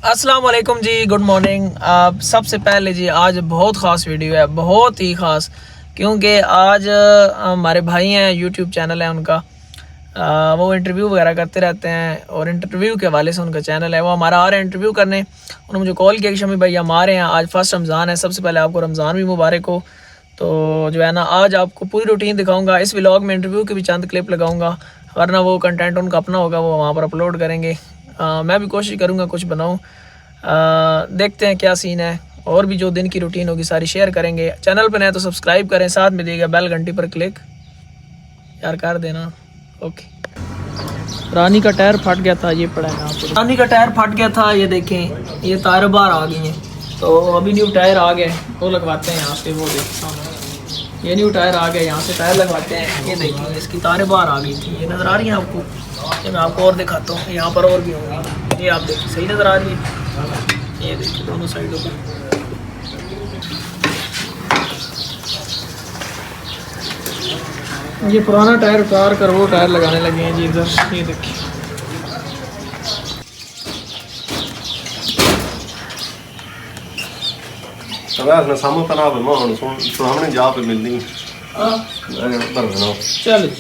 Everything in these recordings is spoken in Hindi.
अस्सलाम वालेकुम जी, गुड मॉर्निंग। सबसे पहले जी आज बहुत ख़ास वीडियो है, बहुत ही ख़ास, क्योंकि आज हमारे भाई हैं, यूट्यूब चैनल है उनका। वो इंटरव्यू वगैरह करते रहते हैं और इंटरव्यू के हवाले से उनका चैनल है। वो हमारा आ रहे हैं इंटरव्यू करने। उन्होंने मुझे कॉल किया कि शमी भाई हम आ रहे हैं, आज फर्स्ट रमज़ान है, सबसे पहले आपको रमज़ान भी मुबारक हो। तो जो है ना आज आपको पूरी रूटीन दिखाऊँगा। इस व्लॉग में इंटरव्यू की भी चंद क्लिप लगाऊँगा, वरना वो कंटेंट उनका अपना होगा, वो वहाँ पर अपलोड करेंगे। मैं भी कोशिश करूँगा कुछ बनाऊँ। देखते हैं क्या सीन है। और भी जो दिन की रूटीन होगी सारी शेयर करेंगे। चैनल पर नए तो सब्सक्राइब करें, साथ में दिएगा बेल घंटी पर क्लिक यार कर देना। ओके। रानी का टायर फट गया था, ये पड़ा है यहाँ पे। रानी का टायर फट गया था, ये देखें, ये टायर बाहर आ गई हैं, तो अभी न्यू टायर आ गए, वो लगवाते हैं यहाँ पे। वो देखें सामने, ये न्यू टायर आ गए, यहाँ से टायर लगवाते हैं। ये देखिए इसकी तारें बाहर आ गई थी, ये नज़र आ रही है आपको। ये मैं आपको और दिखाता हूँ, यहाँ पर और भी होंगी, ये आप देखिए, सही नज़र आ रही है। ये देखिए दोनों साइडों पर। ये पुराना टायर उतार कर वो टायर लगाने लगे हैं जी इधर, ये देखिए। सामने तना सामने जा पे मिलनी। चल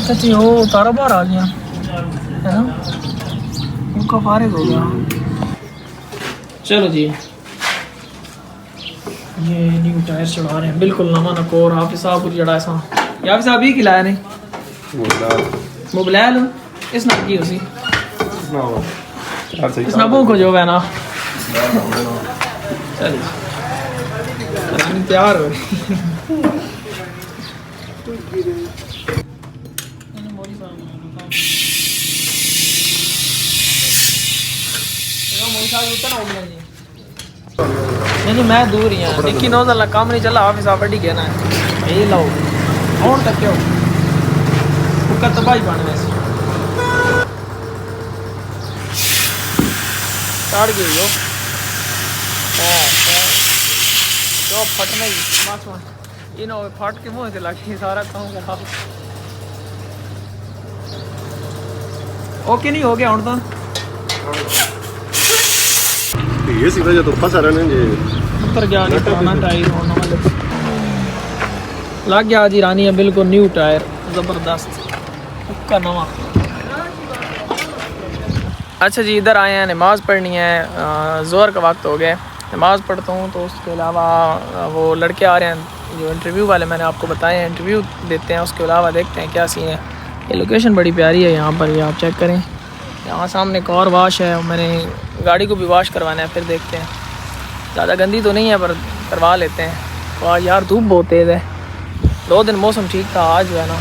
सच्ची वो तारा बाहर आ गया है ना, उनका फारिग हो गया। चलो जी, ये न्यू टायर चढ़ा रहे हैं, बिल्कुल नवा नकोर। हाफिज साहब कुछ जड़ा ऐसा, हाफिज साहब ही खिलाया नहीं वो बुलाया लो इस ना की उसी इस नबू को जो है ना। चल रानी तैयार हो नहीं मैं दूर ही हूँ, निक्की नौज अल्लाह काम नहीं चला। हाफिज साहब अड्डी गया ना ये लो और तक क्यों उसका तबाही बन वैसे काट गई हो तो फटना ही बस इन फट के मुँह से लगी सारा काम खराब। ओके नहीं हो गया हूँ तो ये सी वजह तो फंसा रहने जे उतर गया नहीं पुराना टायर होना वाले लग गया जी। रानी है बिल्कुल न्यू टायर, ज़बरदस्त उसका नवा। अच्छा जी, इधर आए हैं, नमाज़ पढ़नी है, ज़ोहर का वक्त हो गया, नमाज़ पढ़ता हूँ। तो उसके अलावा वो लड़के आ रहे हैं जो इंटरव्यू वाले मैंने आपको बताए हैं, इंटरव्यू देते हैं। उसके अलावा देखते हैं क्या सीन है। ये लोकेशन बड़ी प्यारी है यहाँ पर, ये आप चेक करें। यहाँ सामने एक और वाश है, मैंने गाड़ी को भी वाश करवाना है, फिर देखते हैं। ज़्यादा गंदी तो नहीं है पर करवा लेते हैं। वाह यार धूप बहुत तेज़ है, 2 दिन मौसम ठीक था, आज जो है ना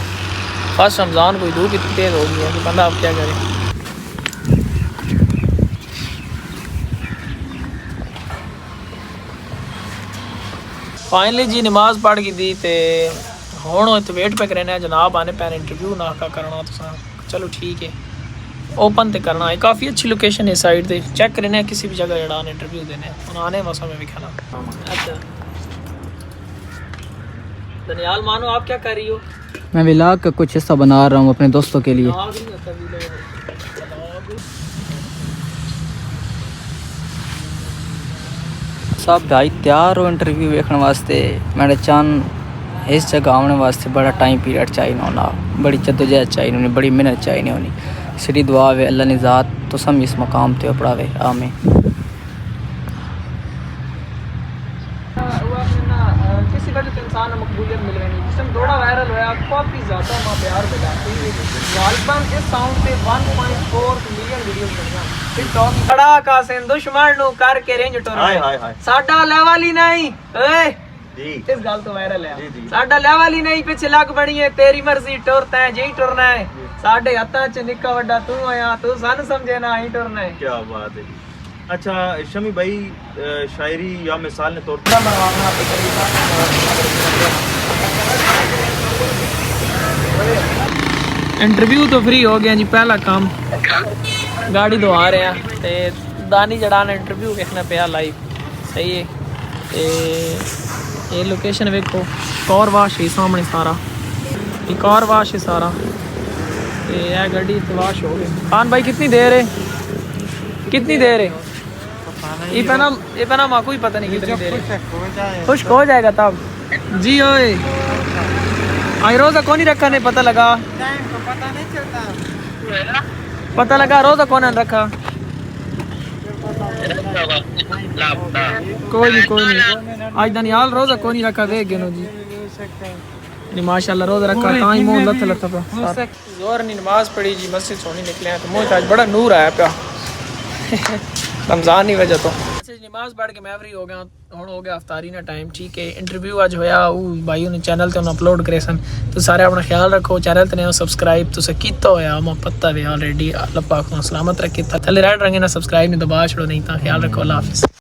फर्स्ट रमज़ान कोई धूप इतनी तेज़ हो गई है कि बंदा अब क्या करे। फाइनली जी नमाज पढ़ की दी ते हुण इत्थे वेट पे करना है जनाब आने पैन इंटरव्यू ना का करना। तो चलो ठीक है, ओपन ते करना है। काफ़ी अच्छी लोकेशन है साइड से, चेक करना है किसी भी जगह जड़ा इंटरव्यू देने आने मौसम में भी खाना। अच्छा दनियाल मानो आप क्या कर रही हो? मैं व्लॉग का कुछ हिस्सा बना रहा हूँ अपने दोस्तों के लिए। सब भाई तैयार हो इंटरव्यू देखने वास्ते। मैंने चंद इस जगह आने वास्ते बड़ा टाइम पीरियड चाहिए होना, बड़ी जद्दोजहद चाहिए होनी, बड़ी मेहनत चाहिए होनी। सिरी दुआ वे अल्लाह ने ज़ात तो सम इस मकाम ते पढ़ावे आमीन। किसी वजह से इंसान को मकबूलियत मिल रही है, जिसमें थोड़ा वायरल होया, काफ़ी ज़्यादा वहाँ प्यार मिला। गालिबन इस साउंड पे 1.4 मिलियन वीडियोस बनिया टिकटॉक बड़ा का सेन दुश्मन नु करके रेंज टोर साडा लेवल ही नहीं ओए जी, इस गल तो वायरल है साडा लेवल ही नहीं, पिछे लग बनी है तेरी मर्जी टुरता है जी टुरना है, साडे हत्था च निक्का वड्डा तू आया, तू सन समझे ना ही टुरना है। क्या बात है। अच्छा शमी भाई, शायरी या मिसाल ने तौर पर इंटरव्यू तो फ्री हो गया जी। पहला काम गाड़ी तो आ रहे हैं ते दानी जड़ा ने इंटरव्यू देखना पे लाइव सही है। ये लोकेशन देखो, कार वाश है सामने सारा, ये कार वाश है सारा, ये गड्डी वाश हो गई। खान भाई कितनी देर है, कितनी देर है? ये पहना माँ को ही पता नहीं कितनी देर है। खुश्क हो जाएगा तब जी। ओए आई रोज़ा कौन ही रखा, नहीं पता लगा, पता नहीं चलता, पता लगा रोज़ा कौन रखा। कोई नहीं आज दनियाल रोज़ा कौन ही रखा, देख गिनो जी नहीं माशाल्लाह रोज़ा रखा, ताई मुंह लथ लथ पे जोर नहीं नमाज पढ़ी जी, मस्जिद सोनी निकले हैं तो मुँह आज बड़ा नूर आया पिया रमज़ान की वजह तो। नमाज पढ़ के मैं फ्री हो गया हूँ, हो गया अफ्तारी ना टाइम। ठीक है, इंटरव्यू आज होया भाई ने चैनल ते अपलोड करे सन, तो सारे अपना ख्याल रखो। चैनल ते सब्सक्राइब तुसें कीता होया मैं पता वे ऑलरेडी, अल्लाह पाक सलामत रखे। थले रेड रंगे ना सब्सक्राइब नहीं दबा छोड़ो, नहीं तो ख्याल रखो। अल्लाह हाफिज़।